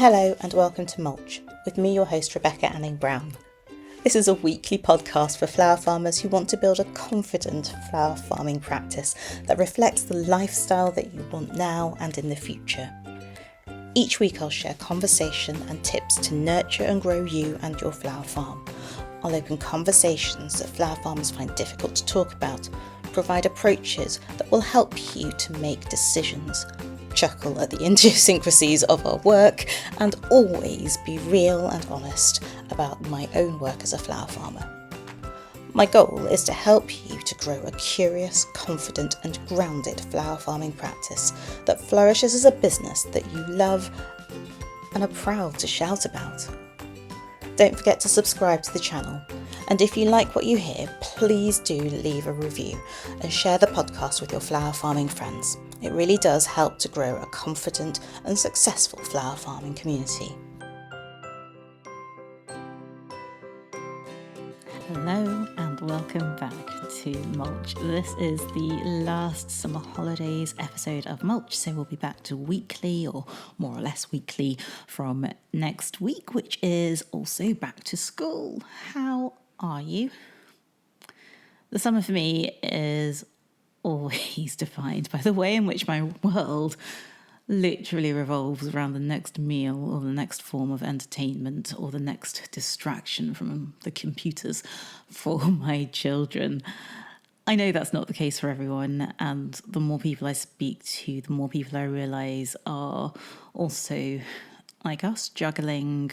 Hello and welcome to Mulch, with me your host Rebecca Anning Brown. This is a weekly podcast for flower farmers who want to build a confident flower farming practice that reflects the lifestyle that you want now and in the future. Each week I'll share conversation and tips to nurture and grow you and your flower farm. I'll open conversations that flower farmers find difficult to talk about, provide approaches that will help you to make decisions, chuckle at the idiosyncrasies of our work, and always be real and honest about my own work as a flower farmer. My goal is to help you to grow a curious, confident and grounded flower farming practice that flourishes as a business that you love and are proud to shout about. Don't forget to subscribe to the channel, and if you like what you hear, please do leave a review and share the podcast with your flower farming friends. It really does help to grow a confident and successful flower farming community. Hello and welcome back to Mulch. This is the last summer holidays episode of Mulch, so we'll be back to weekly or more or less weekly from next week, which is also back to school. How are you? The summer for me is always defined by the way in which my world literally revolves around the next meal or the next form of entertainment or the next distraction from the computers for my children. I know that's not the case for everyone, and the more people I speak to, the more people I realise are also, like us, juggling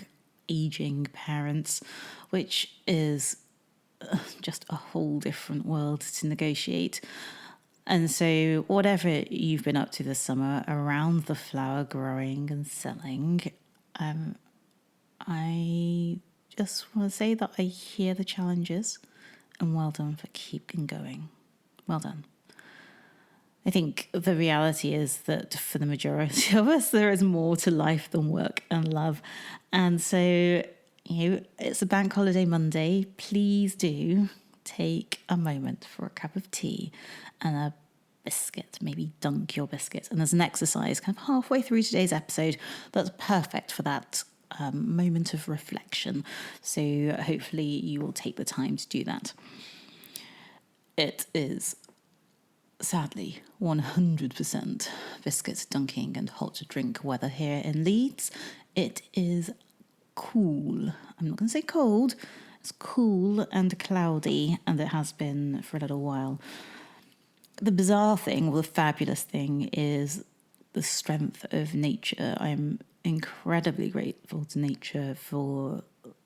aging parents, which is just a whole different world to negotiate. And so whatever you've been up to this summer around the flower growing and selling, I just want to say that I hear the challenges and well done for keeping going. Well done. I think the reality is that for the majority of us, there is more to life than work and love. And so, it's a bank holiday Monday. Please do take a moment for a cup of tea and a biscuit, maybe dunk your biscuit. And there's an exercise kind of halfway through today's episode that's perfect for that moment of reflection. So hopefully you will take the time to do that. It is sadly 100% biscuit dunking and hot drink weather here in Leeds. It is cool. I'm not going to say cold. It's cool and cloudy, and it has been for a little while. The bizarre thing, or the fabulous thing, is the strength of nature. I'm incredibly grateful to nature for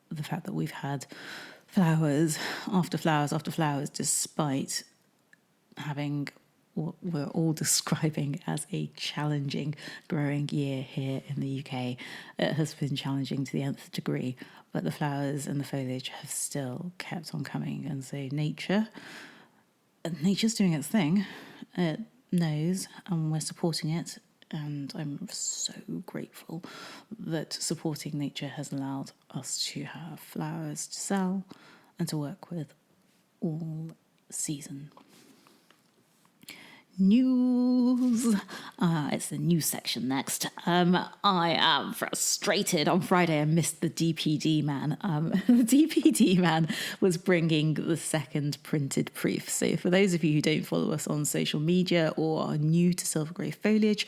the fact that we've had flowers after flowers after flowers, despite having what we're all describing as a challenging growing year here in the UK. It has been challenging to the nth degree, but the flowers and the foliage have still kept on coming. And so nature's doing its thing. It knows, and we're supporting it. And I'm so grateful that supporting nature has allowed us to have flowers to sell and to work with all season. News. It's the news section next. I am frustrated. On Friday, I missed the DPD man. The DPD man was bringing the second printed proof. So for those of you who don't follow us on social media or are new to Silver Grey Foliage,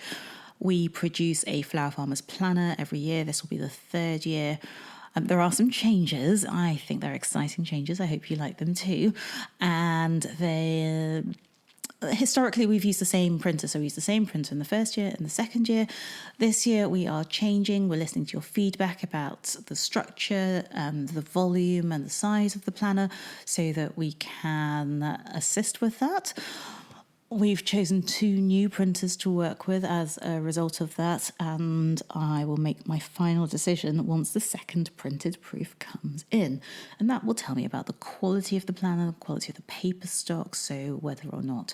we produce a Flower Farmers Planner every year. This will be the third year. There are some changes. I think they're exciting changes. I hope you like them too. And historically, we've used the same printer. So we used the same printer in the first year and the second year. This year, we are changing. We're listening to your feedback about the structure and the volume and the size of the planner so that we can assist with that. We've chosen 2 new printers to work with as a result of that, and I will make my final decision once the second printed proof comes in. And that will tell me about the quality of the planner, the quality of the paper stock, so whether or not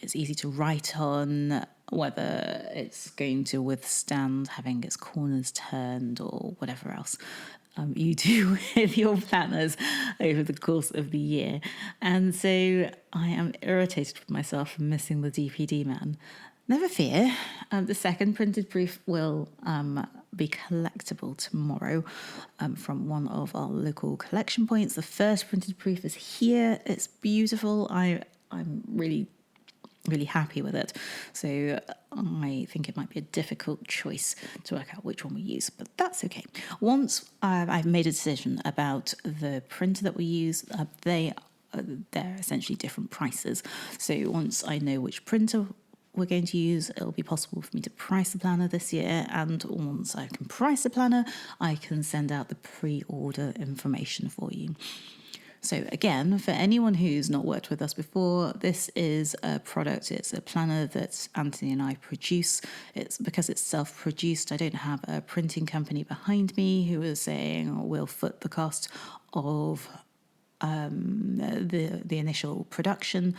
it's easy to write on, whether it's going to withstand having its corners turned or whatever else. you do with your planners over the course of the year. And so I am irritated with myself for missing the DPD man. Never fear, the second printed proof will be collectible tomorrow from one of our local collection points. The first printed proof is here. It's beautiful. I'm really happy with it. So I think it might be a difficult choice to work out which one we use, but that's okay. Once I've made a decision about the printer that we use, they're essentially different prices. So once I know which printer we're going to use, it'll be possible for me to price the planner this year, and once I can price the planner, I can send out the pre-order information for you. So again, for anyone who's not worked with us before, this is a product, it's a planner that Antony and I produce. It's because it's self-produced. I don't have a printing company behind me who is saying we'll foot the cost of the initial production.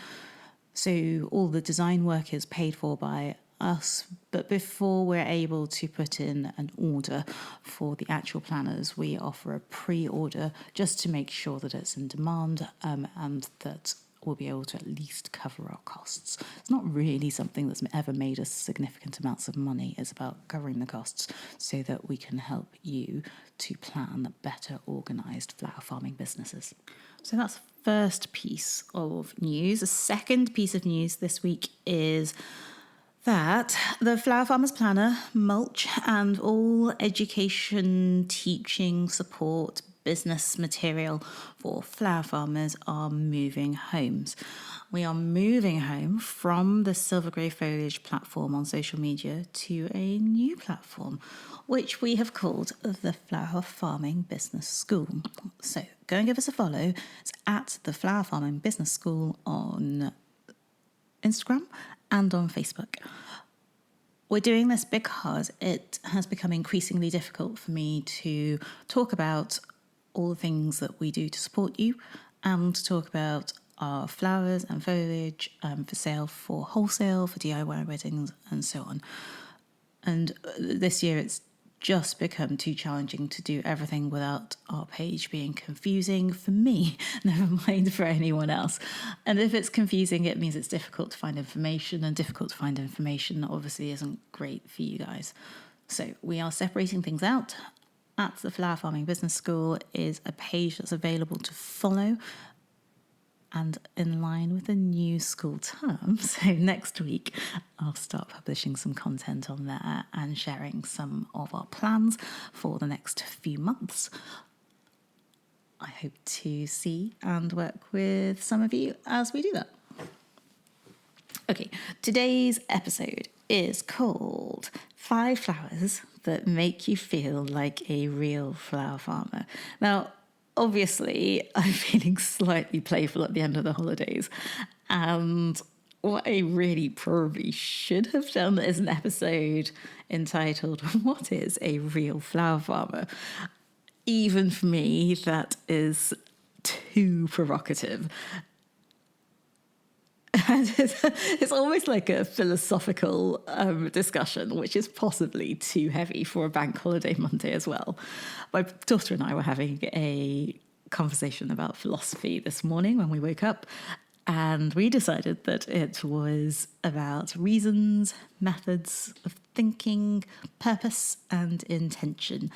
So all the design work is paid for by us, but before we're able to put in an order for the actual planners, we offer a pre-order just to make sure that it's in demand and that we'll be able to at least cover our costs. It's not really something that's ever made us significant amounts of money. It's about covering the costs so that we can help you to plan better organised flower farming businesses. So that's the first piece of news. The second piece of news this week is that the Flower Farmers Planner, mulch, and all education, teaching, support, business material for flower farmers are moving homes. We are moving home from the Silver Grey Foliage platform on social media to a new platform, which we have called the Flower Farming Business School. So go and give us a follow. It's at the Flower Farming Business School on Instagram and on Facebook. We're doing this because it has become increasingly difficult for me to talk about all the things that we do to support you and to talk about our flowers and foliage for sale for wholesale, for DIY weddings and so on. And this year it's just become too challenging to do everything without our page being confusing for me, never mind for anyone else. And if it's confusing, it means it's difficult to find information, and difficult to find information obviously isn't great for you guys. So we are separating things out. At the Flower Farming Business School is a page that's available to follow, and in line with the new school term, so next week I'll start publishing some content on there and sharing some of our plans for the next few months. I hope to see and work with some of you as we do that. Okay, today's episode is called 5 Flowers That Make You Feel Like a Real Flower Farmer. Now, obviously, I'm feeling slightly playful at the end of the holidays, and what I really probably should have done is an episode entitled, What is a Real Flower Farmer? Even for me, that is too provocative. And it's almost like a philosophical discussion, which is possibly too heavy for a bank holiday Monday as well. My daughter and I were having a conversation about philosophy this morning when we woke up, and we decided that it was about reasons, methods of thinking, purpose, and intention.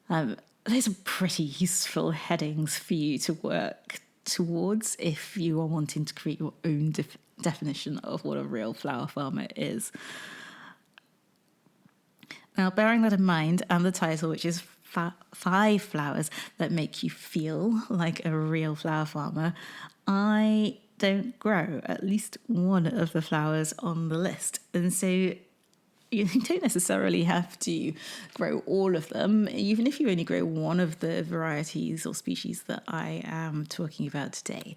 Those are pretty useful headings for you to work towards if you are wanting to create your own definition of what a real flower farmer is. Now, bearing that in mind, and the title, which is 5 Flowers That Make You Feel Like a Real Flower Farmer, I don't grow at least one of the flowers on the list. And so you don't necessarily have to grow all of them. Even if you only grow one of the varieties or species that I am talking about today,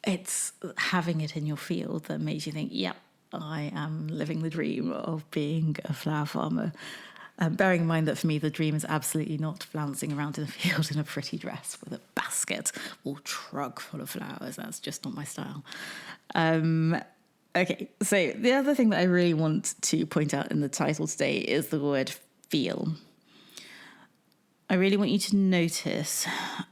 it's having it in your field that makes you think, yep, I am living the dream of being a flower farmer. Bearing in mind that for me, the dream is absolutely not flouncing around in a field in a pretty dress with a basket or trug full of flowers. That's just not my style. Okay, so the other thing that I really want to point out in the title today is the word feel. I really want you to notice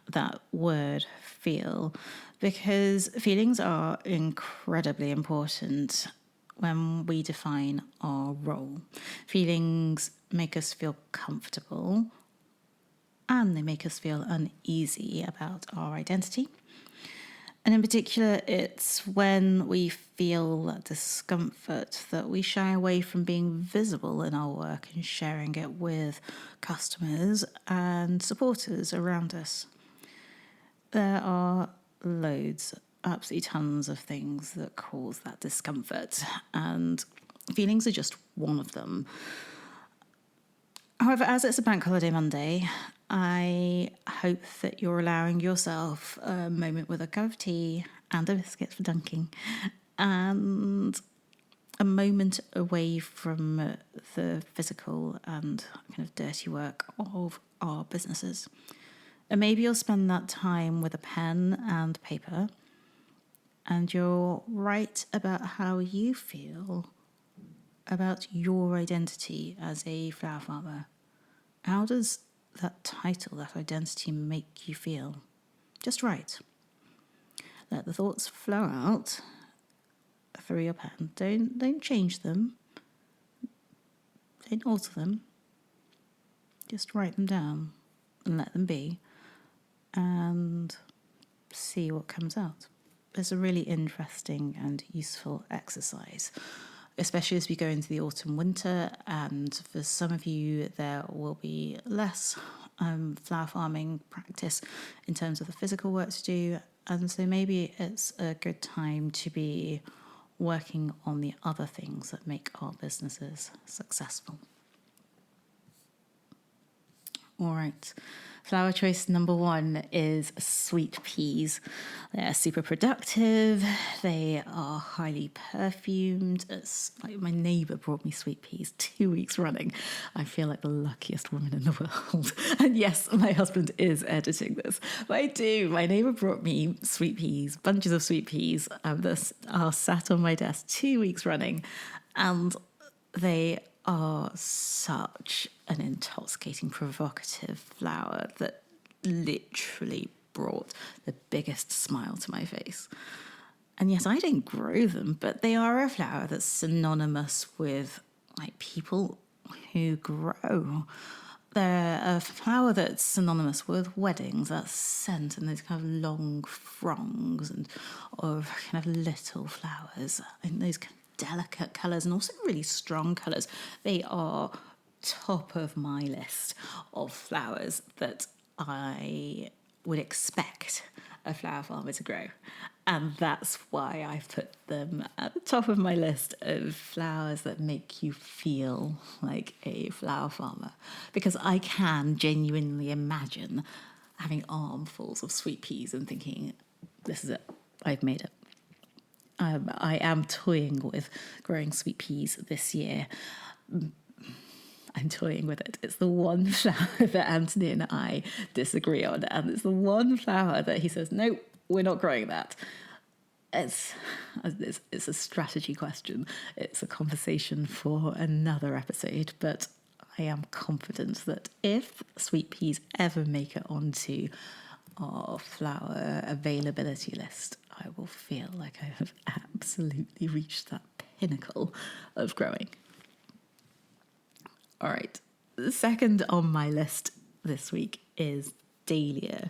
that word feel, because feelings are incredibly important when we define our role. Feelings make us feel comfortable and they make us feel uneasy about our identity. And in particular, it's when we feel that discomfort that we shy away from being visible in our work and sharing it with customers and supporters around us. There are loads, absolutely tons of things that cause that discomfort, and feelings are just one of them. However, as it's a bank holiday Monday, I hope that you're allowing yourself a moment with a cup of tea and a biscuit for dunking and a moment away from the physical and kind of dirty work of our businesses. And maybe you'll spend that time with a pen and paper and you'll write about how you feel about your identity as a flower farmer. How does that title, that identity, make you feel? Just write. Let the thoughts flow out through your pen. Don't change them. Don't alter them. Just write them down and let them be and see what comes out. It's a really interesting and useful exercise, especially as we go into the autumn winter, and for some of you there will be less flower farming practice in terms of the physical work to do, and so maybe it's a good time to be working on the other things that make our businesses successful. All right. Flower choice number 1 is sweet peas. They're super productive. They are highly perfumed. It's like my neighbour brought me sweet peas 2 weeks running. I feel like the luckiest woman in the world. And yes, my husband is editing this. But I do. My neighbour brought me sweet peas, bunches of sweet peas that are sat on my desk 2 weeks running. And they are such an intoxicating, provocative flower that literally brought the biggest smile to my face. And yes, I didn't grow them, but they are a flower that's synonymous with like people who grow. They're a flower that's synonymous with weddings, that scent and those kind of long fronds and of kind of little flowers and those kind of delicate colours and also really strong colours. They are top of my list of flowers that I would expect a flower farmer to grow. And that's why I've put them at the top of my list of flowers that make you feel like a flower farmer. Because I can genuinely imagine having armfuls of sweet peas and thinking, this is it, I've made it. I am toying with growing sweet peas this year. I'm toying with it. It's the one flower that Antony and I disagree on, and it's the one flower that he says, no, we're not growing that. It's a strategy question. It's a conversation for another episode, but I am confident that if sweet peas ever make it onto our flower availability list, I will feel like I have absolutely reached that pinnacle of growing. All right, the second on my list this week is dahlia.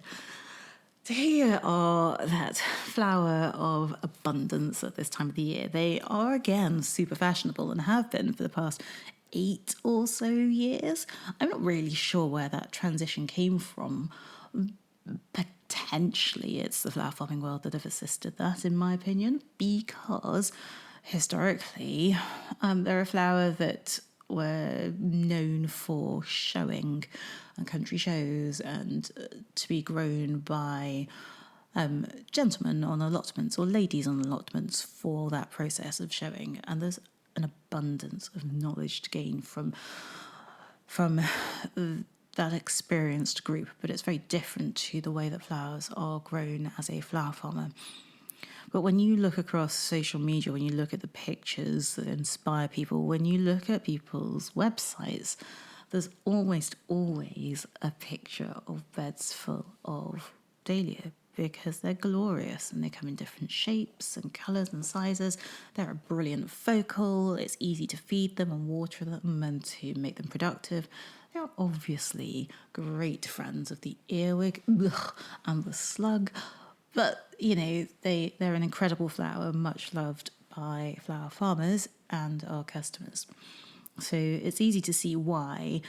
Dahlia are that flower of abundance at this time of the year. They are, again, super fashionable and have been for the past 8 or so years. I'm not really sure where that transition came from. Potentially it's the flower farming world that have assisted that, in my opinion, because historically they're a flower that were known for showing on country shows and to be grown by gentlemen on allotments or ladies on allotments for that process of showing. And there's an abundance of knowledge to gain from that experienced group, but it's very different to the way that flowers are grown as a flower farmer. But when you look across social media, when you look at the pictures that inspire people, when you look at people's websites, there's almost always a picture of beds full of dahlia because they're glorious and they come in different shapes and colours and sizes. They're a brilliant focal. It's easy to feed them and water them and to make them productive. They're obviously great friends of the earwig and the slug, but they're an incredible flower, much loved by flower farmers and our customers. So it's easy to see why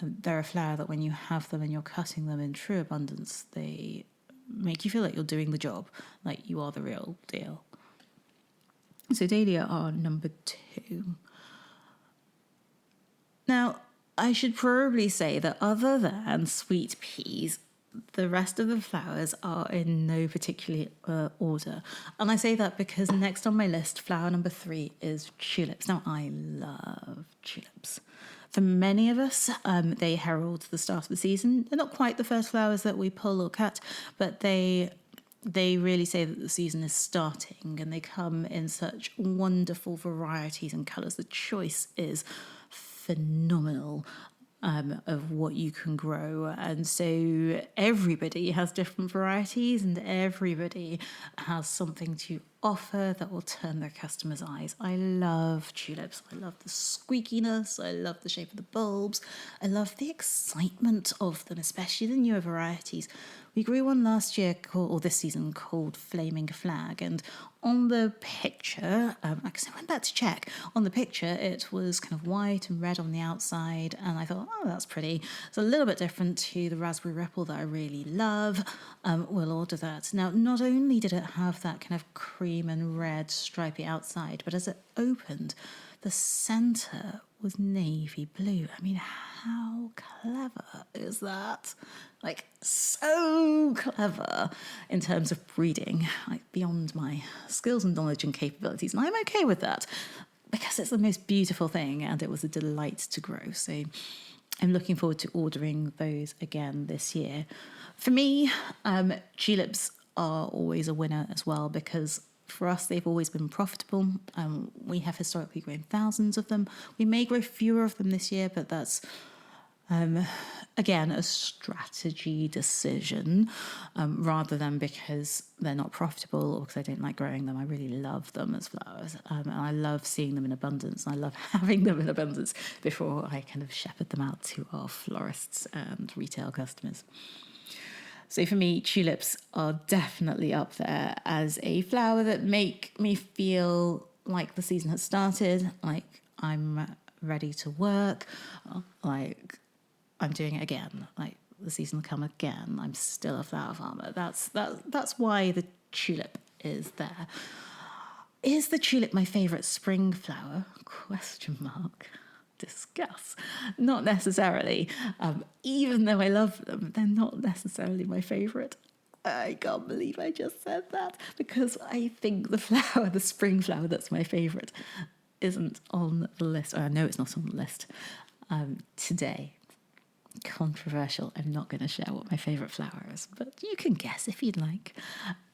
they're a flower that when you have them and you're cutting them in true abundance, they make you feel like you're doing the job, like you are the real deal. So dahlia are number 2. Now, I should probably say that other than sweet peas, the rest of the flowers are in no particular order. And I say that because next on my list, flower number 3 is tulips. Now, I love tulips. For many of us, they herald the start of the season. They're not quite the first flowers that we pull or cut, but they really say that the season is starting, and they come in such wonderful varieties and colours. The choice is phenomenal. Of what you can grow, and so everybody has different varieties and everybody has something to offer that will turn their customers' eyes. I love tulips. I love the squeakiness. I love the shape of the bulbs. I love the excitement of them, especially the newer varieties. We grew one last year or this season called Flaming Flag, and on the picture, because I went back to check, on the picture it was kind of white and red on the outside, and I thought, oh, that's pretty. It's a little bit different to the Raspberry Ripple that I really love. We'll order that. Now, not only did it have that kind of cream and red stripy outside, but as it opened, the centre was navy blue. I mean, how clever is that? Like, so clever in terms of breeding, like beyond my skills and knowledge and capabilities. And I'm okay with that because it's the most beautiful thing and it was a delight to grow. So I'm looking forward to ordering those again this year. For me, tulips are always a winner as well because for us, they've always been profitable. We have historically grown thousands of them. We may grow fewer of them this year, but that's, again, a strategy decision rather than because they're not profitable or because I don't like growing them. I really love them as flowers. And I love seeing them in abundance. And I love having them in abundance before I kind of shepherd them out to our florists and retail customers. So for me, tulips are definitely up there as a flower that make me feel like the season has started, like I'm ready to work, like I'm doing it again, like the season will come again. I'm still a flower farmer. That's why the tulip is there. Is the tulip my favourite spring flower? ? Discuss. Not necessarily. Even though I love them, they're not necessarily my favourite. I can't believe I just said that because I think the flower, the spring flower that's my favourite, isn't on the list. Or I know it's not on the list today. Controversial. I'm not going to share what my favourite flower is, but you can guess if you'd like.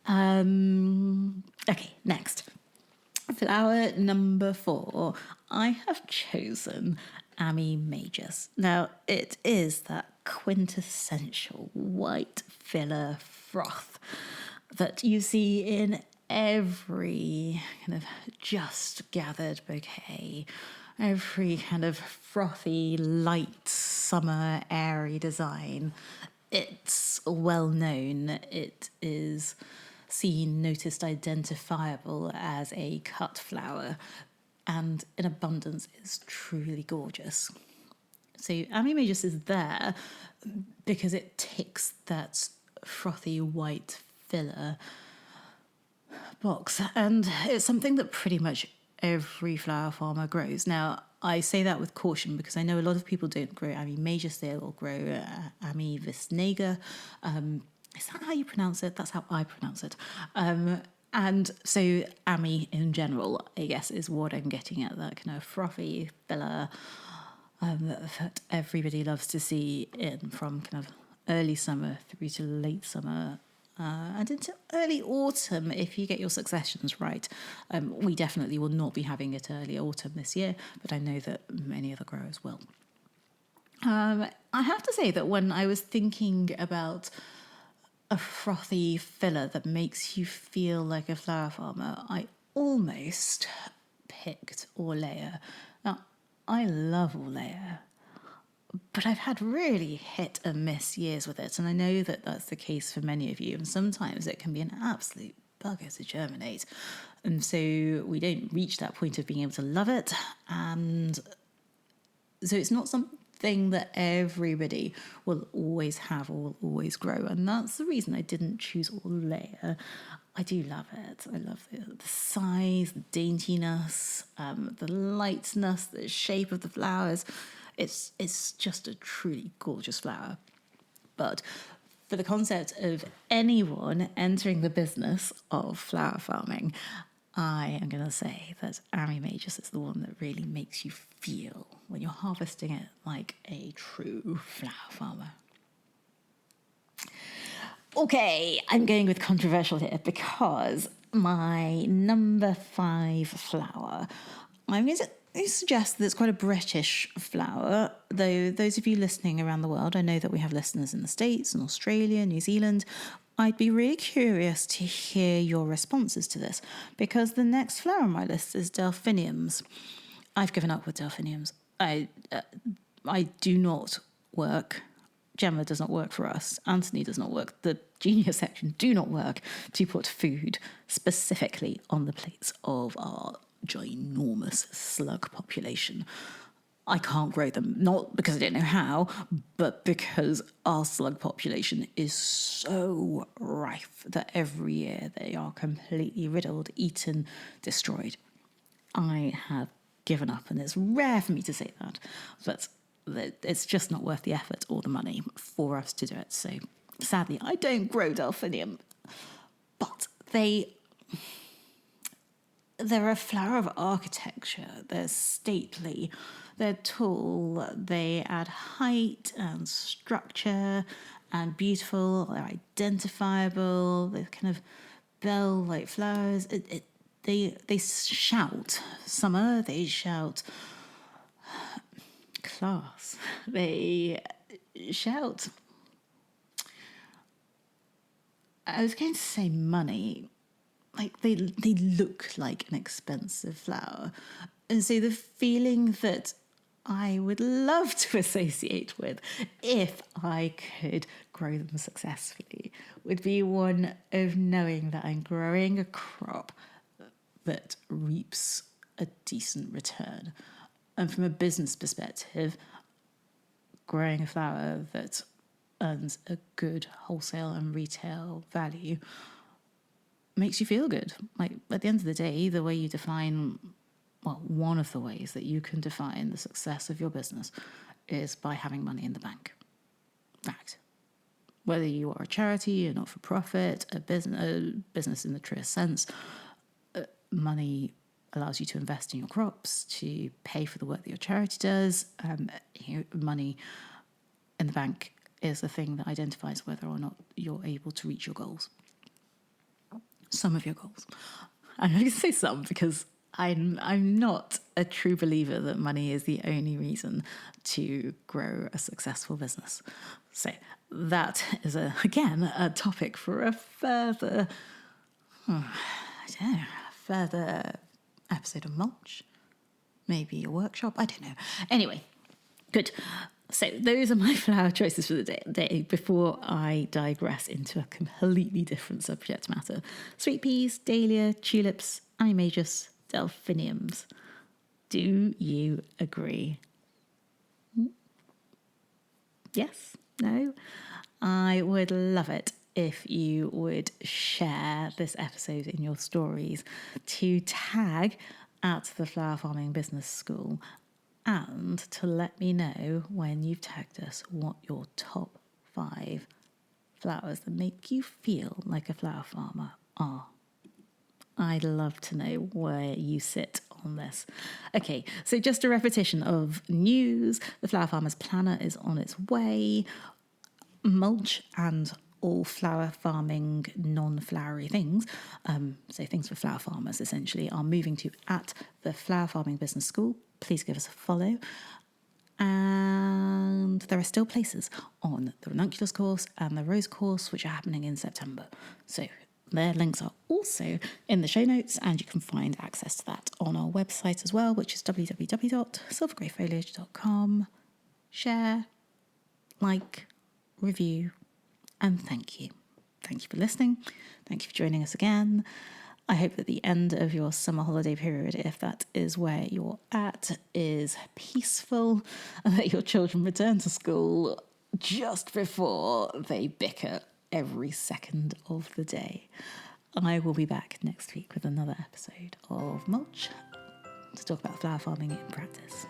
Okay, next. Flower number 4, I have chosen Ami Majus. Now, it is that quintessential white filler froth that you see in every kind of just gathered bouquet, every kind of frothy, light, summer, airy design. It's well known. It is seen, noticed, identifiable as a cut flower, and in abundance is truly gorgeous. So Ami Majus is there because it ticks that frothy white filler box, and it's something that pretty much every flower farmer grows. Now, I say that with caution because I know a lot of people don't grow Ami Majus, they'll grow Ami Visnaga. Is that how you pronounce it? That's how I pronounce it. And so Ami in general, I guess, is what I'm getting at, that kind of frothy filler that everybody loves to see in from kind of early summer through to late summer and into early autumn if you get your successions right. We definitely will not be having it early autumn this year, but I know that many other growers will. I have to say that when I was thinking about a frothy filler that makes you feel like a flower farmer, I almost picked Orlea. Now, I love Orlea, but I've had really hit and miss years with it, and I know that that's the case for many of you, and sometimes it can be an absolute bugger to germinate, and so we don't reach that point of being able to love it, and so it's not something that everybody will always have or will always grow, and that's the reason I didn't choose Orlea. I do love it. I love the size, the daintiness, the lightness, the shape of the flowers. It's just a truly gorgeous flower. But for the concept of anyone entering the business of flower farming, I am going to say that Ami Magus is the one that really makes you feel when you're harvesting it like a true flower farmer. Okay, I'm going with controversial here because my number 5 flower, I'm going to suggest that it's quite a British flower, though those of you listening around the world, I know that we have listeners in the States and Australia, New Zealand. I'd be really curious to hear your responses to this because the next flower on my list is delphiniums. I've given up with delphiniums. I do not work. Gemma does not work for us. Antony does not work. The junior section do not work to put food specifically on the plates of our ginormous slug population. I can't grow them, not because I don't know how, but because our slug population is so rife that every year they are completely riddled, eaten, destroyed. I have given up, and it's rare for me to say that, but it's just not worth the effort or the money for us to do it. So sadly, I don't grow delphinium, but they're a flower of architecture. They're stately, they're tall, they add height and structure and beautiful, they're identifiable, they're kind of bell-like flowers. They shout summer, they shout class, they shout, I was going to say money, like they look like an expensive flower. And so the feeling that I would love to associate with if I could grow them successfully would be one of knowing that I'm growing a crop that reaps a decent return. And from a business perspective, growing a flower that earns a good wholesale and retail value makes you feel good. Like, at the end of the day, the way you define, well, one of the ways that you can define the success of your business is by having money in the bank. Fact. Whether you are a charity, a not-for-profit, a business in the truest sense, money allows you to invest in your crops, to pay for the work that your charity does. Money in the bank is the thing that identifies whether or not you're able to reach your goals. Some of your goals. I'm going to say some because I'm not a true believer that money is the only reason to grow a successful business. So that is, again, a topic for a further episode of Mulch. Maybe a workshop. I don't know. Anyway, good. So those are my flower choices for the day before I digress into a completely different subject matter. Sweet peas, dahlia, tulips, Ami Magus, delphiniums. Do you agree? Yes? No? I would love it if you would share this episode in your stories to tag at the Flower Farming Business School and to let me know when you've tagged us what your top 5 flowers that make you feel like a flower farmer are. I'd love to know where you sit on this. Okay, so just a repetition of news. The Flower Farmers Planner is on its way. Mulch and all flower farming non-flowery things, so things for flower farmers essentially, are moving to at the Flower Farming Business School. Please give us a follow. And there are still places on the ranunculus course and the rose course, which are happening in September. So their links are also in the show notes, and you can find access to that on our website as well, which is www.silvergreyfoliage.com. Share, like, review, and thank you. Thank you for listening. Thank you for joining us again. I hope that the end of your summer holiday period, if that is where you're at, is peaceful, and that your children return to school just before they bicker every second of the day. I will be back next week with another episode of Mulch to talk about flower farming in practice.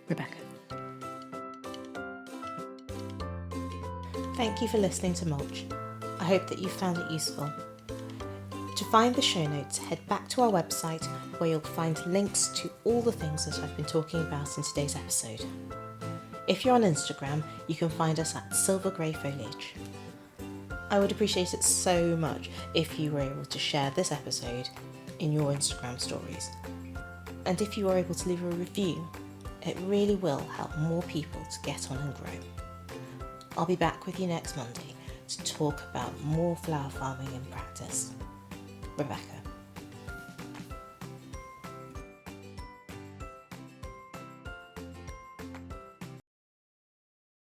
Rebecca. Thank you for listening to Mulch. I hope that you found it useful. To find the show notes, head back to our website where you'll find links to all the things that I've been talking about in today's episode. If you're on Instagram, you can find us at Silver Grey Foliage. I would appreciate it so much if you were able to share this episode in your Instagram stories. And if you are able to leave a review, it really will help more people to get on and grow. I'll be back with you next Monday to talk about more flower farming in practice. Rebecca.